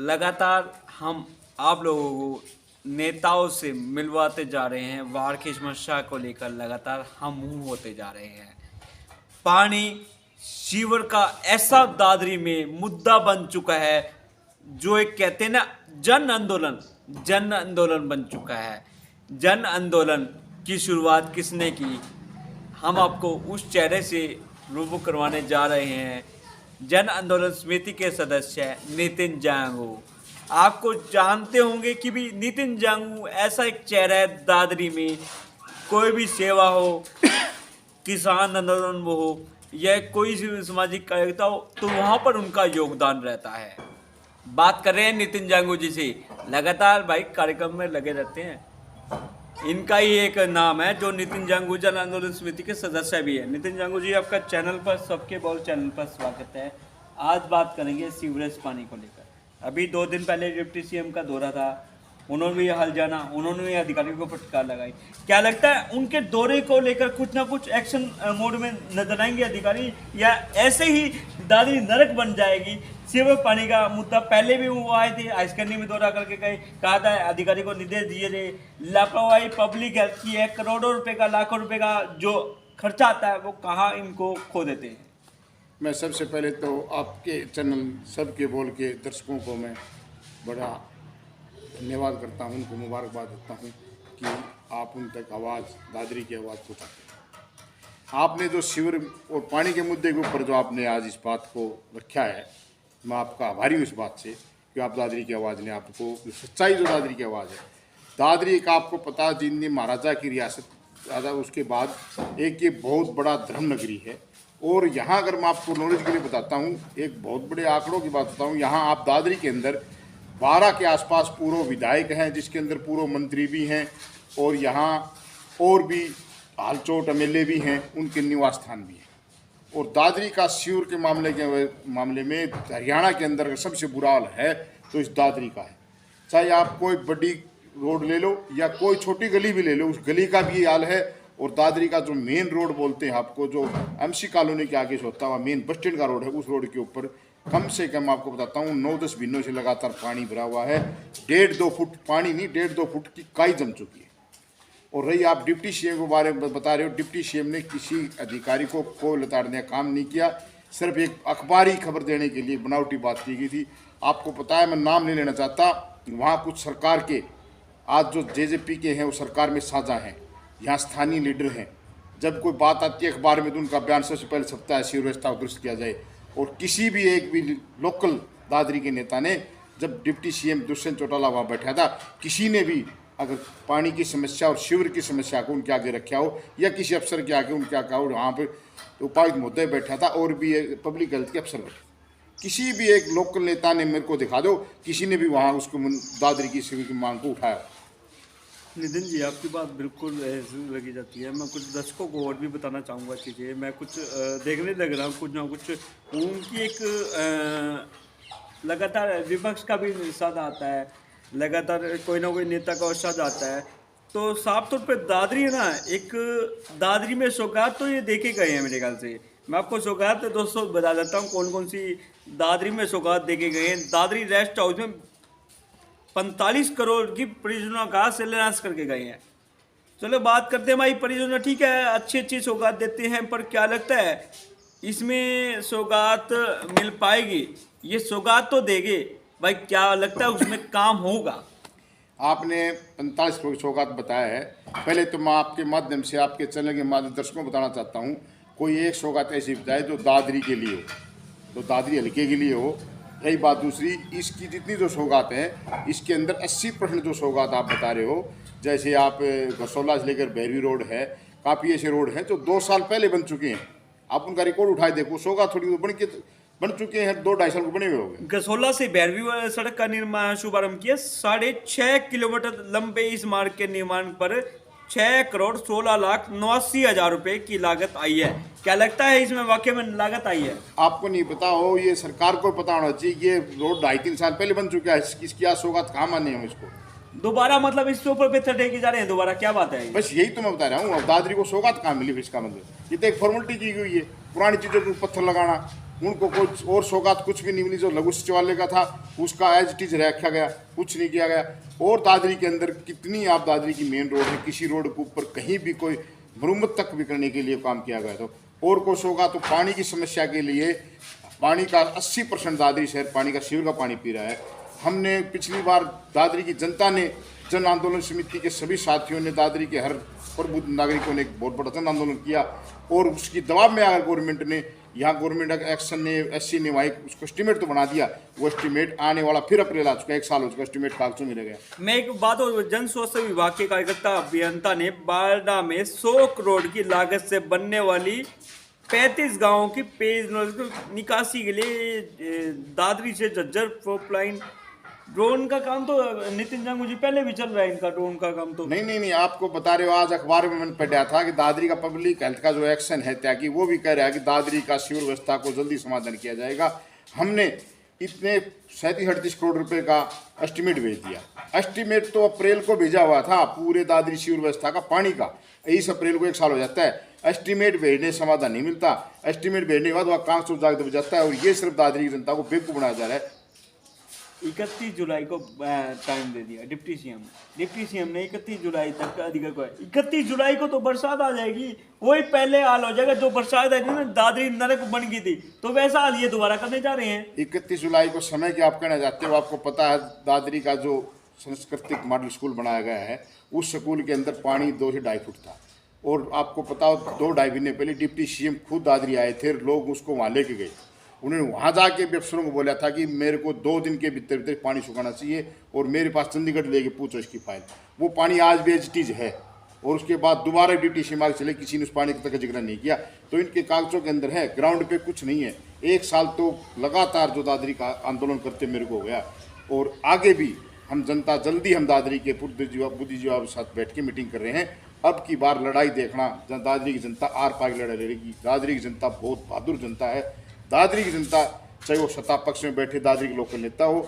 लगातार हम आप लोगों को नेताओं से मिलवाते जा रहे हैं। बाढ़ की समस्या को लेकर लगातार हम मुंह होते जा रहे हैं। पानी सीवर का ऐसा दादरी में मुद्दा बन चुका है जो एक कहते हैं ना जन आंदोलन बन चुका है। जन आंदोलन की शुरुआत किसने की, हम आपको उस चेहरे से रूबरू करवाने जा रहे हैं। जन आंदोलन समिति के सदस्य नितिन जांगू, आपको जानते होंगे कि भी नितिन जांगू ऐसा एक चेहरा है दादरी में, कोई भी सेवा हो, किसान आंदोलन वो हो या कोई सी सामाजिक कार्यकर्ता हो तो वहाँ पर उनका योगदान रहता है। बात कर रहे हैं नितिन जांगू जी से, लगातार भाई कार्यक्रम में लगे रहते हैं। इनका ही एक नाम है जो नितिन जांगू जन आंदोलन समिति के सदस्य भी है। नितिन जांगू जी, आपका चैनल पर, सबके बोल चैनल पर स्वागत है। आज बात करेंगे सीवरेज पानी को लेकर। अभी 2 दिन पहले डिप्टी सीएम का दौरा था, उन्होंने भी हल जाना, उन्होंने भी अधिकारियों को फटकार लगाई। क्या लगता है उनके दौरे को लेकर कुछ ना कुछ एक्शन मोड में नजर आएंगे अधिकारी, या ऐसे ही दादरी नरक बन जाएगी? सीवर पानी का मुद्दा पहले भी वो आए थे, आइसकर्नी में दौरा करके कहा था अधिकारी को निर्देश दिए थे। लापरवाही पब्लिक हेल्थ की है, करोड़ों रुपए का, लाखों रुपए का जो खर्चा आता है वो कहाँ इनको खो देते हैं। मैं सबसे पहले तो आपके चैनल सबके बोल के दर्शकों को मैं बड़ा धन्यवाद करता हूं, उनको मुबारकबाद देता हूं कि आप उन तक आवाज़, दादरी की आवाज़ पहुँचाते हैं। आपने जो सीवर और पानी के मुद्दे के ऊपर जो आपने आज इस बात को रखा है, मैं आपका आभारी हूँ इस बात से कि आप दादरी की आवाज़ ने, आपको सच्चाई जो दादरी की आवाज़ है। दादरी का आपको पता, जिंदी महाराजा की रियासत ज़्यादा, उसके बाद एक ये बहुत बड़ा धर्म नगरी है। और यहाँ अगर मैं आपको नॉलेज के लिए बताता हूँ, एक बहुत बड़े आंकड़ों की बात बताऊँ, यहाँ आप दादरी के अंदर 12 के आसपास पूर्व विधायक हैं, जिसके अंदर पूर्व मंत्री भी हैं, और यहाँ और भी हालचोट एमएलए भी हैं, उनके निवास स्थान भी हैं। और दादरी का सीवर के मामले में हरियाणा के अंदर सबसे बुरा हाल है तो इस दादरी का है। चाहे आप कोई बड़ी रोड ले लो या कोई छोटी गली भी ले लो, उस गली का भी ये हाल है। और दादरी का जो मेन रोड बोलते हैं आपको, जो एमसी कॉलोनी के आगे से होता हुआ मेन बस स्टैंड का रोड है, उस रोड के ऊपर कम से कम आपको बताता हूँ 9-10 महीनों से लगातार पानी भरा हुआ है। 1.5-2 फुट पानी नहीं, 1.5-2 फुट की काई जम चुकी है। और रही आप डिप्टी सीएम के बारे में बता रहे हो, डिप्टी सीएम ने किसी अधिकारी को कोई लताड़ने का काम नहीं किया, सिर्फ एक अखबारी खबर देने के लिए बनावटी बात की गई थी। आपको पता है, मैं नाम नहीं लेना चाहता, वहाँ कुछ सरकार के आज जो जेजेपी के हैं वो सरकार में साझा हैं, यहाँ स्थानीय लीडर हैं। जब कोई बात आती है अखबार में तो उनका बयान सबसे पहले छपता है, सीवर व्यवस्था को दुरुस्त किया जाए। और किसी भी एक भी लोकल दादरी के नेता ने, जब डिप्टी सीएम दुष्यंत चौटाला वहाँ बैठा था, किसी ने भी अगर पानी की समस्या और सीवर की समस्या को उनके आगे रखा हो या किसी अफसर के आगे उनके आगे, और वहाँ पर उपायुक्त महोदय बैठा था और भी पब्लिक हेल्थ के अफसर बैठे, किसी भी एक लोकल नेता ने मेरे को दिखा दो किसी ने भी वहाँ उसको दादरी की सीवर की मांग को उठाया। नितिन जी, आपकी बात बिल्कुल ऐसी लगी जाती है। मैं कुछ दर्शकों को और भी बताना चाहूँगा चीज़ें, मैं कुछ देखने लग रहा हूँ, कुछ ना कुछ उनकी एक लगातार विपक्ष का भी साथ आता है, लगातार कोई ना कोई नेता का साथ आता है। तो साफ तौर पर दादरी है ना, एक दादरी में सौगात तो ये देखे गए हैं मेरे ख्याल से। मैं आपको सौगात दोस्तों बता देता हूँ कौन कौन सी दादरी में सौगात देखे गए हैं। दादरी रेस्ट हाउस में 45 करोड़ की परियोजना का शिलान्यास करके गए हैं। चलो बात करते हैं भाई, परियोजना ठीक है, अच्छी सौगात देते हैं, पर क्या लगता है इसमें सौगात मिल पाएगी? ये सौगात तो देंगे भाई, क्या लगता है उसमें काम होगा? आपने 45 करोड़ सौगात बताया है। पहले तो मैं आपके माध्यम से, आपके चैनल के माध्यम दर्शकों को बताना चाहता हूँ, कोई एक सौगात ऐसी बताए जो दादरी के लिए हो, तो दादरी हल्के के लिए हो। यही बात दूसरी, इसकी जितनी जो सौगात हैं, इसके अंदर 80% जो सौगात आप बता रहे हो, जैसे आप गसोला से लेकर भैरवी रोड है, काफ़ी ऐसे रोड हैं जो 2 साल पहले बन चुके हैं। आप उनका रिकॉर्ड उठाए देखो, सौगात थोड़ी बन चुके हैं, 2-2.5 साल को बने हुए हो गए। गसोला से भैरवी सड़क का निर्माण शुभारंभ किया। 6.5 किलोमीटर लंबे इस मार्ग के निर्माण पर 6,16,89,000 रुपए की लागत आई है। क्या लगता है इसमें वाकई में लागत आई है? आपको नहीं पता हो, ये सरकार को पता होना चाहिए। ये रोड 2.5-3 साल पहले बन चुका है, इसकी आज सौगात कहाँ माने हम इसको दोबारा, मतलब इसके ऊपर पत्थर टेके जा रहे हैं दोबारा, क्या बात है? बस यही तो मैं बता रहा हूँ। अब दादरी को सौगात कहाँ मिली? इसका मतलब ये तो एक फॉर्मेलिटी की गई है, पुरानी चीज़ों को पत्थर लगाना। उनको कुछ और सौगात कुछ भी नहीं मिली। जो लघु सचिवालय का था उसका एज इट इज रखा गया, कुछ नहीं किया गया। और दादरी के अंदर कितनी आप दादरी की मेन रोड है, किसी रोड के ऊपर कहीं भी कोई मरम्मत तक भी करने के लिए काम किया गया। तो और को सौगात तो पानी की समस्या के लिए पानी का 80% दादरी शहर पानी का सीवर का पानी पी रहा है। हमने पिछली बार दादरी की जनता ने जन आंदोलन समिति के सभी साथियों ने दादरी के हर प्रबुद्ध नागरिकों ने एक बहुत बड़ा जन आंदोलन किया और उसकी दबाव में आकर गवर्नमेंट ने यहाँ गवर्नमेंट एक्शन ने एससी ने वहाँ उसको एस्टीमेट तो बना दिया। वो एस्टीमेट आने वाला फिर अप्रैल आ चुका है, 1 साल हो चुका, एस्टीमेट कागजों में रह गया। मैं एक बात और, जन स्वास्थ्य विभाग के कार्यकर्ता अभियंता ने बारडा में 100 करोड़ की लागत से बनने वाली 35 गांवों की पेयजल निकासी के लिए दादरी से झज्जर पाइपलाइन ड्रोन का काम तो नितिन जांगू जी पहले भी चल रहा है इनका ड्रोन का काम तो। नहीं, आपको बता रहे हो, आज अखबार में मैंने पढ़ा था कि दादरी का पब्लिक हेल्थ का जो एक्शन है त्यागी, वो भी कह रहा है कि दादरी का सीवर व्यवस्था को जल्दी समाधान किया जाएगा। हमने इतने 37-38 करोड़ रुपए का एस्टीमेट भेज दिया। एस्टीमेट तो अप्रैल को भेजा हुआ था पूरे दादरी सीवर व्यवस्था का पानी का, 23 अप्रैल को 1 साल हो जाता है। एस्टीमेट भेजने समाधान नहीं मिलता, एस्टीमेट भेजने के बाद वह कांच चुप जाकर दब जाता है। और ये सिर्फ दादरी की जनता को बेवकूफ बनाया जा रहा है। 31 जुलाई को टाइम दे दिया डिप्टी सीएम ने 31 जुलाई तक का अधिकार को है। 31 जुलाई को तो बरसात आ जाएगी, वही पहले हाल हो जाएगा जो बरसात आई थी ना, दादरी नरक बन गई थी, तो वैसा हाल ये दोबारा करने जा रहे हैं। 31 जुलाई को समय क्या आप कहना चाहते हो? आपको पता है दादरी का जो सांस्कृतिक मॉडल स्कूल बनाया गया है, उस स्कूल के अंदर पानी 2 से 2.5 फुट था। और आपको पता हो 2-2.5 महीने पहले डिप्टी सीएम खुद दादरी आए थे, लोग उसको वहाँ लेके गए। उन्होंने वहाँ जाके भी अफसरों को बोला था कि मेरे को 2 दिन के भीतर भीतर पानी सुखाना चाहिए और मेरे पास चंडीगढ़ लेके पूछो इसकी फाइल। वो पानी आज भी एज इट इज है। और उसके बाद दोबारा डिप्टी सीएम आगे चले, किसी ने उस पानी तक का जिक्र नहीं किया। तो इनके कागजों के अंदर है, ग्राउंड पे कुछ नहीं है। 1 साल तो लगातार जो दादरी का आंदोलन करते मेरे को हो गया। और आगे भी हम जनता जल्दी हम दादरी के बुद्धिजीवियों के साथ बैठ के मीटिंग कर रहे हैं। अब की बार लड़ाई देखना, दादरी की जनता आर पार की लड़ाई लड़ेगी। दादरी की जनता बहुत बहादुर जनता है। दादरी की जनता चाहे वो सत्ता पक्ष में बैठे दादरी के लोकल नेता हो,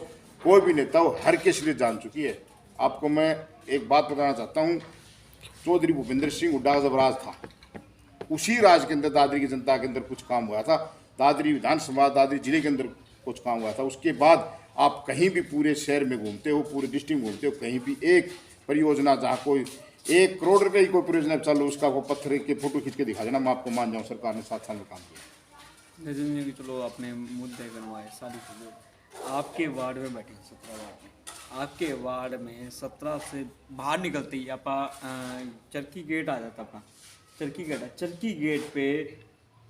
कोई भी नेता हो, हर के लिए जान चुकी है। आपको मैं एक बात बताना चाहता हूँ, चौधरी भूपेंद्र सिंह हुड्डा जब राज था, उसी राज के अंदर दादरी की जनता के अंदर कुछ काम हुआ था। दादरी विधानसभा दादरी जिले के अंदर कुछ काम हुआ था। उसके बाद आप कहीं भी पूरे शहर में घूमते हो, पूरे डिस्ट्रिक्ट में घूमते हो, कहीं भी एक परियोजना जहाँ कोई 1 करोड़ रुपए की कोई परियोजना चालू, उसका को पत्थर के फोटो खींच के दिखा देना, मैं आपको मान जाऊँ सरकार ने 7 साल में काम किया। नितिन जी चलो अपने मुद्दे गणवाए सारी चीज़ें। आपके वार्ड में बैठे 17 वार्ड में, आपके वार्ड में 17 से बाहर निकलते ही आप चरखी गेट आ जाता अपना, चरखी गेट पे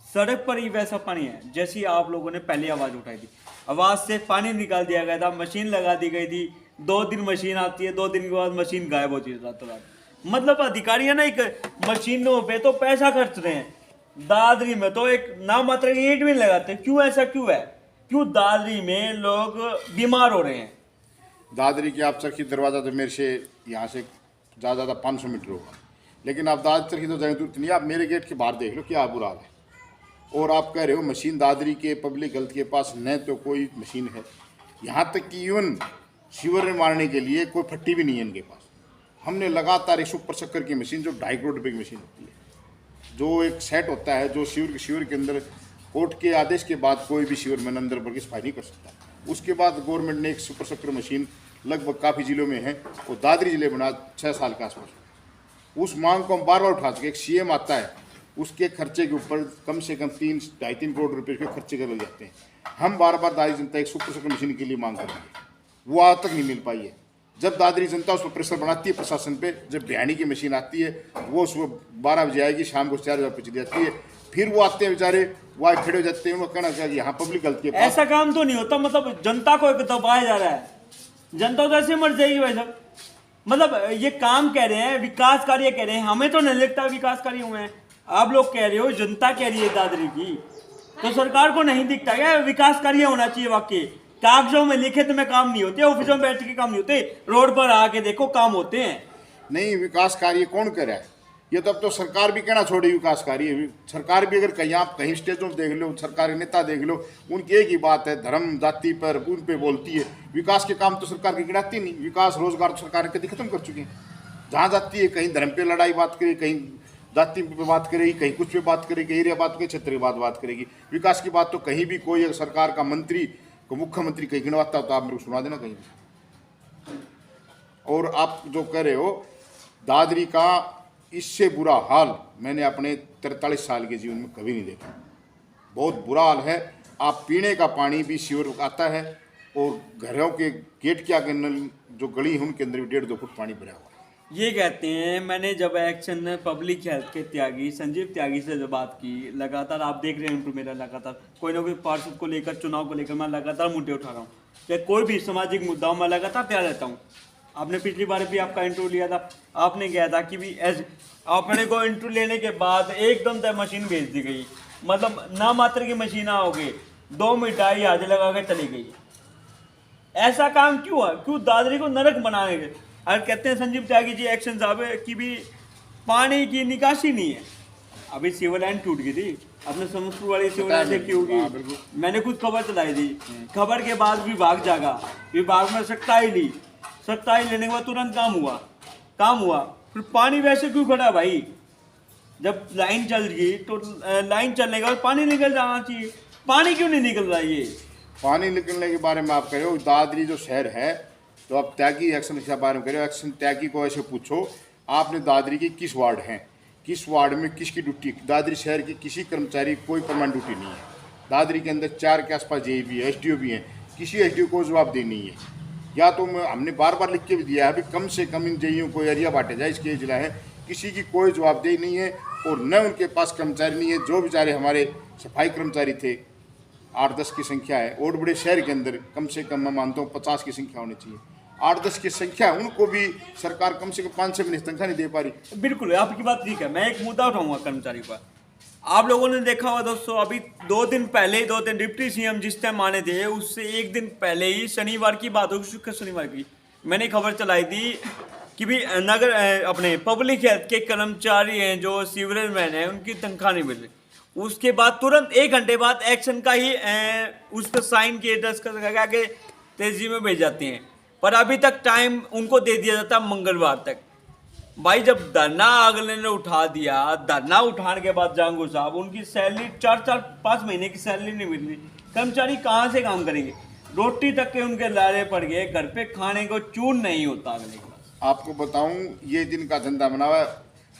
सड़क पर ही वैसा पानी है जैसी आप लोगों ने पहले आवाज़ उठाई थी। आवाज़ से पानी निकाल दिया गया था, मशीन लगा दी गई थी। 2 दिन मशीन आती है, 2 दिन के बाद मशीन गायब होती है रातों रात। मतलब अधिकारी है ना, एक मशीनों पे तो पैसा खर्च रहे हैं, दादरी में तो एक नाम मात्र की ईंट भी नहीं लगाते। क्यों ऐसा क्यों है? क्यों दादरी में लोग बीमार हो रहे हैं? दादरी की आप चरखी दरवाज़ा तो मेरे से यहाँ से ज़्यादा 500 मीटर होगा, लेकिन आप दादरी चरखी तो जाने जरूरत नहीं। आप मेरे गेट के बाहर देख लो क्या बुरा हाल है। और आप कह रहे हो मशीन दादरी के पब्लिक हेल्थ के पास न तो कोई मशीन है, यहाँ तक कि इवन सीवर में मारने के लिए कोई फट्टी भी नहीं है इनके पास। हमने लगातार 1 सुपर शक्कर की मशीन जो 2.5 करोड़ रुपये की मशीन होती है, जो एक सेट होता है, जो शिविर के अंदर कोर्ट के आदेश के बाद कोई भी शिविर में अंदर भर के सफाई नहीं कर सकता। उसके बाद गवर्नमेंट ने 1 सुपर शक्कर मशीन लगभग काफ़ी जिलों में है, वो दादरी जिले बना 6 साल के आसपास। उस मांग को हम बार बार उठा चुके। एक सीएम आता है, उसके खर्चे के ऊपर कम से कम 3-2.5 करोड़ रुपए के खर्चे कर लग जाते हैं। हम बार बार दादरी जनता 1 सुपर शक्कर मशीन के लिए मांग करेंगे, वो आज तक नहीं मिल पाई है। जब दादरी जनता उस पर प्रेशर बनाती है प्रशासन पे, जब बिहानी की मशीन आती है, वो सुबह 12 बजे आएगी, शाम को 4 बजे पे चली जाती है। फिर वो आते हैं बेचारे, वहाँ खड़े हो जाते हैं। वो कहना चाहिए यहाँ पब्लिक हेल्थ के पास ऐसा काम तो नहीं होता। मतलब जनता को एक दबाया जा रहा है, जनता तो ऐसे मर जाएगी भाई साहब। मतलब ये काम कह रहे हैं, विकास कार्य कह रहे हैं, हमें तो नहीं लगता विकास कार्य हुए हैं। आप लोग कह रहे हो जनता कह रही है दादरी की, तो सरकार को नहीं दिखता क्या विकास कार्य होना चाहिए? वाकई कागजों में लिखित में काम नहीं होते, ऑफिसों में बैठ के काम नहीं होते, रोड पर आके देखो काम होते हैं। नहीं, विकास कार्य कौन कर रहा है? ये तो अब तो सरकार भी कहना छोड़ी विकास कार्य। सरकार भी अगर कहीं आप कहीं स्टेजों पर देख लो, सरकारी नेता देख लो, उनकी एक ही बात है, धर्म जाति पर उन पे बोलती है। विकास के काम तो सरकार की गिनाती नहीं। विकास रोजगार तो सरकार कभी खत्म कर चुकी है। जहाँ जाती है कहीं धर्म पे लड़ाई बात करिए, कहीं जाति पे बात करेगी, कहीं कुछ पे बात करेगी, एरिया बात करेगी, क्षेत्र की बात करेगी। विकास की बात तो कहीं भी कोई अगर सरकार का मंत्री को मुख्यमंत्री कहीं गिनवाता हो तो आप मेरे को सुना देना कहीं भी। और आप जो कह रहे हो दादरी का, इससे बुरा हाल मैंने अपने 43 साल के जीवन में कभी नहीं देखा। बहुत बुरा हाल है। आप पीने का पानी भी सीवर आता है और घरों के गेट के आगे नल जो गली है उनके अंदर भी 1.5-2 फुट पानी भरा हुआ है। ये कहते हैं, मैंने जब एक्शन पब्लिक हेल्थ के त्यागी संजीव त्यागी से जब बात की, लगातार आप देख रहे हैं उनको, मेरा लगातार कोई ना कोई पार्षद को लेकर, चुनाव को लेकर मैं लगातार मुद्दे उठा रहा हूँ, या कोई भी सामाजिक मुद्दा मैं लगातार तैयार रहता हूँ। आपने पिछली बार भी आपका इंटरव्यू लिया था, आपने कहा था कि भी अपने को इंटरव्यू लेने के बाद एकदम से मशीन भेज दी गई, मतलब ना मात्र की मशीन आओगे 2 मिठाई आज लगा के चली गई। ऐसा काम क्यों है? क्यों दादरी को नरक बनाने के? और कहते हैं संजीव त्यागी जी एक्शन साहब की भी पानी की निकासी नहीं है। अभी सीवर लाइन टूट गई थी, अपने समस्तीपुर वाली सीवर लाइन देखी होगी, मैंने खुद खबर चलाई थी। खबर के बाद विभाग जागा, विभाग में सख्ताई ली, सख्ताई लेने के बाद तुरंत काम हुआ। फिर पानी वैसे क्यों खड़ा भाई? जब लाइन चल गई तो लाइन चलने के बाद पानी निकल जाना चाहिए, पानी क्यों नहीं निकल रहा? ये पानी निकलने के बारे में आप कह रहे हो, दादरी जो शहर है तो आप त्यागी एक्शन के बारे में कह रहे हो। एक्शन त्यागी को ऐसे पूछो, आपने दादरी की किस वार्ड हैं, किस वार्ड में किसकी ड्यूटी? दादरी शहर की किसी कर्मचारी कोई परमानेंट ड्यूटी नहीं है। दादरी के अंदर 4 के आसपास जेई भी है, एसडीओ भी हैं, किसी एसडीओ को जवाबदेही नहीं है। या तो हमने बार बार लिख के भी दिया है, अभी कम से कम इन जेईओं को एरिया बांटे जाए, इसके जिला है, किसी की कोई जवाबदेही नहीं है और न उनके पास कर्मचारी नहीं है। जो बेचारे हमारे सफाई कर्मचारी थे 8-10 की संख्या है, और बड़े शहर के अंदर कम से कम मैं मानता हूँ 50 की संख्या होनी चाहिए। 8-10 की संख्या, उनको भी सरकार कम से कम 5-6 महीने तनख्वाह नहीं दे पा रही। बिल्कुल आपकी बात ठीक है। मैं एक मुद्दा उठाऊंगा कर्मचारी पर। आप लोगों ने देखा होगा दोस्तों, अभी 2 दिन पहले ही 2 दिन डिप्टी सीएम जिस टाइम आने थे, उससे 1 दिन पहले ही शनिवार की बात होगी, शुक्र शनिवार की, मैंने खबर चलाई थी कि भी नगर अपने पब्लिक हेल्थ के कर्मचारी हैं जो सीवरेज मैन हैं, उनकी तनख्वाह नहीं मिल रही। उसके बाद तुरंत 1 घंटे बाद एक्शन का ही उस पर साइन किए, दस्तखत लगा के तेजी में भेज जाते हैं। पर अभी तक टाइम उनको दे दिया जाता मंगलवार तक। भाई जब धरना अगले ने उठा दिया, धरना उठाने के बाद जांगू साहब उनकी सैलरी 4-5 महीने की सैलरी नहीं मिल रही, कर्मचारी कहाँ से काम करेंगे? रोटी तक के उनके लारे पड़ गए, घर पे खाने को चून नहीं होता अगले के पास। आपको बताऊं, ये दिन का धंधा बना हुआ है।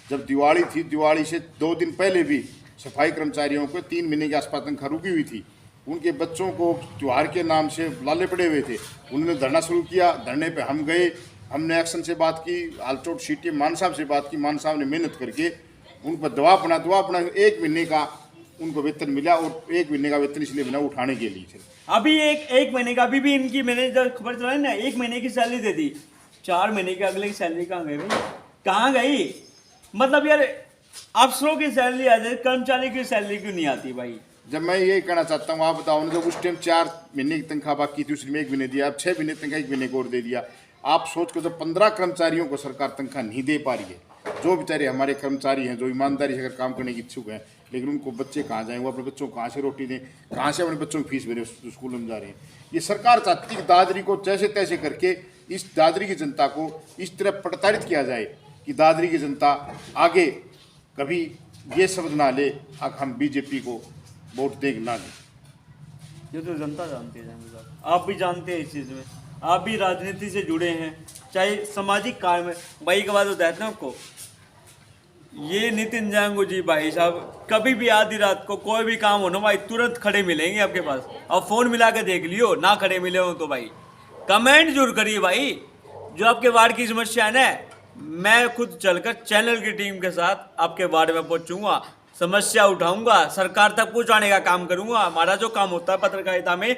जब दिवाली थी, दिवाली से 2 दिन पहले भी सफाई कर्मचारियों को 3 महीने के आसपास तनख्वाह रुकी हुई थी। उनके बच्चों को त्योहार के नाम से लाले पड़े हुए थे, उन्होंने धरना शुरू किया। धरने पे हम गए, हमने एक्शन से बात की, आलचोट सीटी मान साहब से बात की। मान साहब ने मेहनत करके उन पर दबाव बना 1 महीने का उनको वेतन मिला, और 1 महीने का वेतन इसलिए बना उठाने के लिए थे। अभी एक महीने का अभी भी इनकी, मैंने जब खबर चलाई ना, 1 महीने की सैलरी दे दी, 4 महीने की अगले की सैलरी कहाँ गई भाई? कहाँ गई? मतलब यार अफसरों की सैलरी आ जाए, कर्मचारी की सैलरी क्यों नहीं आती भाई? जब मैं यही कहना चाहता हूँ, आप बताओ ना, जब उस टाइम 4 महीने की तनख्वाह बाकी थी, उसमें 1 महीने दिया, अब 6 महीने तनख्वाह 1 महीने को और दे दिया। आप सोच कर, जब 15 कर्मचारियों को सरकार तनख्वाह नहीं दे पा रही है, जो बेचारे हमारे कर्मचारी हैं जो ईमानदारी से अगर काम करने की इच्छुक हैं, लेकिन उनको बच्चे कहाँ जाएँ, वो अपने बच्चों को कहाँ से रोटी दें, कहाँ से अपने बच्चों की फीस भरें, स्कूल में जा रहे हैं। ये सरकार चाहती है कि दादरी को जैसे तैसे करके इस दादरी की जनता को इस तरह प्रताड़ित किया जाए कि दादरी की जनता आगे कभी ये शब्द ना ले हम बीजेपी को वोट दें ना लें। ये तो जनता जानती है जांगू साहब, आप भी जानते हैं इस चीज़ में, आप भी राजनीति से जुड़े हैं, चाहे सामाजिक कार्य में। भाई के बाद बताते हैं आपको, ये नितिन जांगू जी भाई साहब कभी भी आधी रात को कोई भी काम हो ना भाई, तुरंत खड़े मिलेंगे आपके पास। अब फ़ोन मिला के देख लियो, ना खड़े मिले हो तो भाई कमेंट जरूर करिए भाई। जो आपके वार्ड की समस्या है ना, मैं खुद चलकर चैनल की टीम के साथ आपके वार्ड में पहुंचूंगा, समस्या उठाऊंगा, सरकार तक पहुंचाने का काम करूंगा। हमारा जो काम होता है पत्रकारिता में,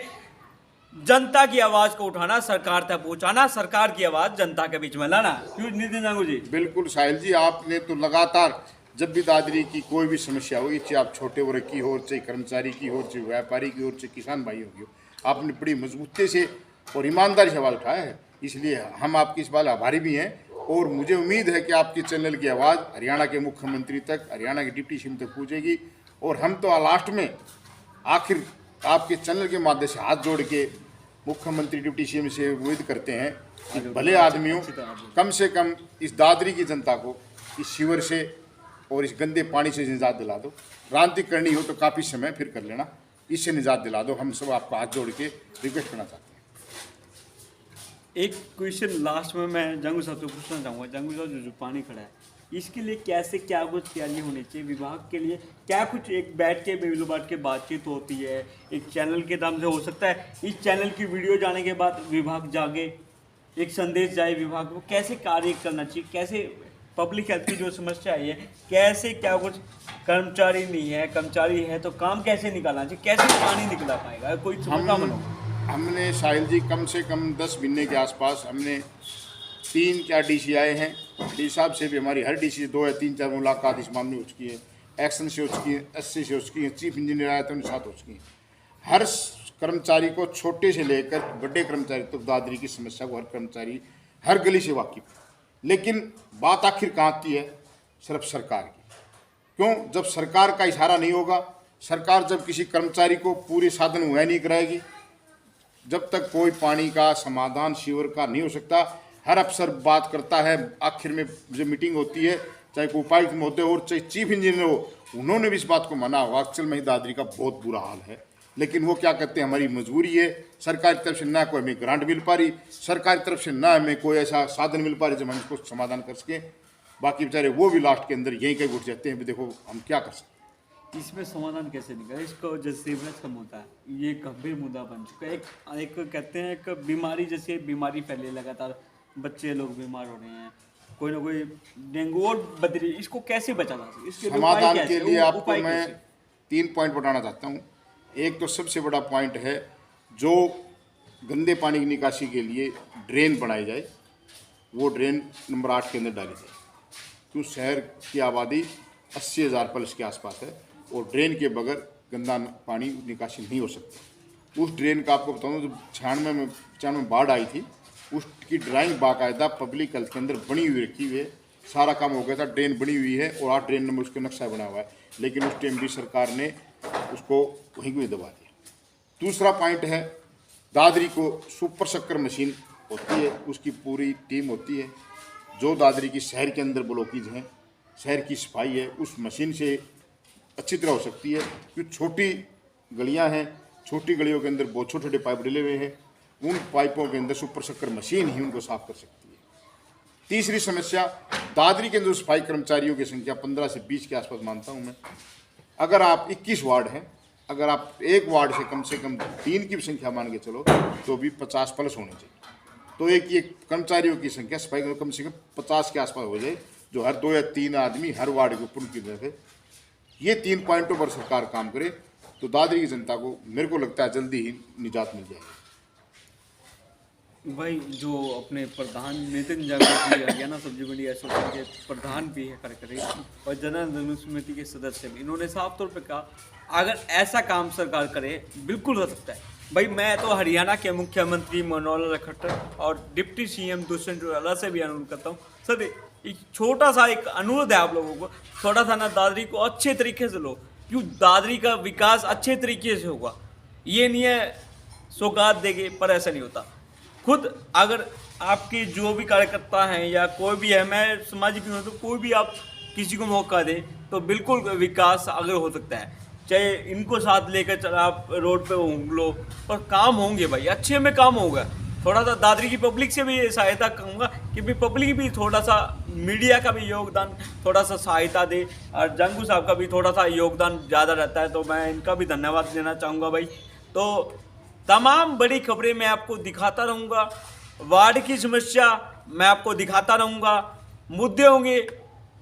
जनता की आवाज को उठाना, सरकार तक पहुंचाना, सरकार की आवाज जनता के बीच में लाना। क्यों नितिन जांगू जी? बिल्कुल साहिल जी, आपने तो लगातार जब भी दादरी की कोई भी समस्या हुई, चाहे आप छोटे वर्ग की हो, चाहे कर्मचारी की हो, चाहे व्यापारी की हो, चाहे किसान भाइयों की हो, आपने बड़ी मजबूती से और ईमानदारी से आवाज़ उठाया है। इसलिए हम आपकी इस बात आभारी भी हैं, और मुझे उम्मीद है कि आपके चैनल की आवाज़ हरियाणा के मुख्यमंत्री तक, हरियाणा के डिप्टी सीएम तक पहुँचेगी। और हम तो लास्ट में आखिर आपके चैनल के माध्यम से हाथ जोड़ के मुख्यमंत्री डिप्टी सीएम से उम्मीद करते हैं कि भले आदमियों, कम से कम इस दादरी की जनता को इस शिविर से और इस गंदे पानी से निजात दिला दो। रांति करनी हो तो काफ़ी समय फिर कर लेना, इससे निजात दिला दो। हम सब आपको हाथ जोड़ के रिक्वेस्ट करना चाहते हैं। एक क्वेश्चन लास्ट में मैं जंगू साहब से पूछना चाहूँगा। जंगू साहब, जो पानी खड़ा है इसके लिए कैसे क्या कुछ तैयारी होनी चाहिए विभाग के लिए? क्या कुछ एक बैठ के बैठ के बातचीत होती है एक चैनल के नाम से? हो सकता है इस चैनल की वीडियो जाने के बाद विभाग जागे, एक संदेश जाए विभाग को, कैसे कार्य करना चाहिए, कैसे पब्लिक हेल्थ की जो समस्या है कैसे, क्या कुछ कर्मचारी नहीं है, कर्मचारी है तो काम कैसे निकालना चाहिए, कैसे पानी निकला पाएगा कोई हमने साहिल जी कम से कम 10 महीने के आसपास हमने 3-4 डीसी आए हैं। डी साहब से भी हमारी हर डीसी 2 या 3-4 मुलाकात इस मामले में हो चुकी है, एक्शन से हो चुकी है, एससी से हो चुकी है, चीफ इंजीनियर आया था उनके साथ हो चुकी है। हर कर्मचारी को छोटे से लेकर बड़े कर्मचारी तक दादरी की समस्या को हर कर्मचारी हर गली से वाकिफ। लेकिन बात आखिर कहाँ की है? सिर्फ सरकार की। क्यों? जब सरकार का इशारा नहीं होगा, सरकार जब किसी कर्मचारी को पूरे साधन मुहैया नहीं कराएगी, जब तक कोई पानी का समाधान सीवर का नहीं हो सकता। हर अफसर बात करता है, आखिर में जो मीटिंग होती है, चाहे कोई उपायुक्त महोदय हो चाहे चीफ इंजीनियर हो, उन्होंने भी इस बात को माना होगा। अक्सर में ही दादरी का बहुत बुरा हाल है, लेकिन वो क्या कहते हैं, हमारी मजबूरी है, सरकार की तरफ से ना कोई हमें ग्रांट मिल पा रही, सरकार की तरफ से ना हमें कोई ऐसा साधन मिल पा रही जब हम इसको समाधान कर सकें। बाकी बेचारे वो भी लास्ट के अंदर यहीं कहीं उठ जाते हैं, भी देखो हम क्या कर सकते हैं। इसमें समाधान कैसे निकले? इसको जो सीवरेज का मुद्दा है ये गंभीर मुद्दा बन चुका है। एक कहते हैं एक बीमारी जैसे बीमारी फैले, लगातार बच्चे लोग बीमार हो रहे हैं, कोई ना कोई डेंगू और बदरी, इसको कैसे बचाना चाहिए? इसके समाधान के लिए आपको मैं 3 पॉइंट बताना चाहता हूँ। एक तो सबसे बड़ा पॉइंट है, जो गंदे पानी की निकासी के लिए ड्रेन बनाई जाए, वो ड्रेन नंबर 8 के अंदर डाली जाए। क्यों? शहर की आबादी 80,000 प्लस के आसपास है और ड्रेन के बगैर गंदा पानी निकासी नहीं हो सकती। उस ड्रेन का आपको बताऊँ, जब 96 में बाढ़ आई थी, उसकी ड्राइंग बाकायदा पब्लिक हेल्थ के अंदर बनी हुई रखी हुई है। सारा काम हो गया था, ड्रेन बनी हुई है और 8 ड्रेन नंबर उसका नक्शा बना हुआ है, लेकिन उस टाइम भी सरकार ने उसको वहीं को दबा दिया। दूसरा पॉइंट है, दादरी को सुपर शक्कर मशीन होती है, उसकी पूरी टीम होती है, जो दादरी की शहर के अंदर ब्लॉकेज हैं, शहर की सफाई है, उस मशीन से अच्छी तरह हो सकती है। क्योंकि छोटी गलियां हैं, छोटी गलियों के अंदर बहुत छोटे छोटे पाइप डले हुए हैं, उन पाइपों के अंदर सुपर शक्कर मशीन ही उनको साफ कर सकती है। तीसरी समस्या, दादरी के अंदर सफाई कर्मचारियों की संख्या 15 से 20 के आसपास मानता हूँ मैं। अगर आप 21 वार्ड हैं, अगर आप एक वार्ड से कम 3 की भी संख्या मान के चलो तो भी 50 प्लस होने चाहिए। तो एक कर्मचारियों की संख्या सफाई कम से कम 50 के आसपास हो जाए, जो हर 2 या 3 आदमी हर वार्ड के ऊपर की तरफ है। ये 3 पॉइंटों पर सरकार काम करे तो दादरी की जनता को, मेरे को लगता है, जल्दी ही निजात मिल जाएगी। भाई, जो अपने प्रधान नितिन जागृत जी हरियाणा सब्जी मंडी एसोसिएशन के प्रधान भी है कार्यकारी और जनरल समिति के सदस्य भी, इन्होंने साफ तौर पे कहा अगर ऐसा काम सरकार करे बिल्कुल हो सकता है। भाई, मैं तो हरियाणा के मुख्यमंत्री मनोहर लाल खट्टर और डिप्टी सीएम दुष्यंत चौटाला से भी अनुरोध करता हूँ, सर एक छोटा सा एक अनुरोध है आप लोगों को, थोड़ा सा ना दादरी को अच्छे तरीके से लो, क्यों दादरी का विकास अच्छे तरीके से होगा। ये नहीं है सौगात देंगे पर ऐसा नहीं होता। खुद अगर आपके जो भी कार्यकर्ता हैं या कोई भी है, मैं सामाजिक हूँ, तो कोई भी आप किसी को मौका दे तो बिल्कुल विकास अगर हो सकता है। चाहे इनको साथ लेकर चला आप रोड पे घूम लो, पर काम होंगे भाई, अच्छे में काम होगा। थोड़ा सा दादरी की पब्लिक से भी सहायता कहूँगा कि भी पब्लिक भी थोड़ा सा, मीडिया का भी योगदान थोड़ा सा सहायता दे, और जंगू साहब का भी थोड़ा सा योगदान ज़्यादा रहता है, तो मैं इनका भी धन्यवाद देना चाहूँगा भाई। तो तमाम बड़ी खबरें मैं आपको दिखाता रहूँगा, वार्ड की समस्या मैं आपको दिखाता रहूँगा, मुद्दे होंगे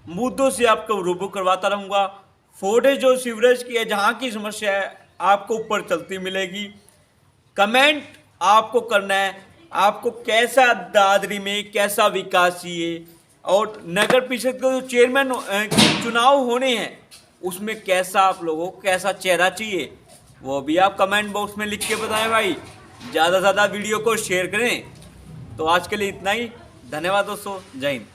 मुद्दों से आपको रूबरू करवाता रहूँगा। फुटेज जो सीवरेज की है, जहाँ की समस्या है, आपको ऊपर चलती मिलेगी। कमेंट आपको करना है, आपको कैसा दादरी में कैसा विकास चाहिए, और नगर परिषद के जो चेयरमैन चुनाव होने हैं उसमें कैसा आप लोगों को कैसा चेहरा चाहिए, वो भी आप कमेंट बॉक्स में लिख के बताएं भाई। ज़्यादा से ज़्यादा वीडियो को शेयर करें। तो आज के लिए इतना ही, धन्यवाद दोस्तों, जय हिंद।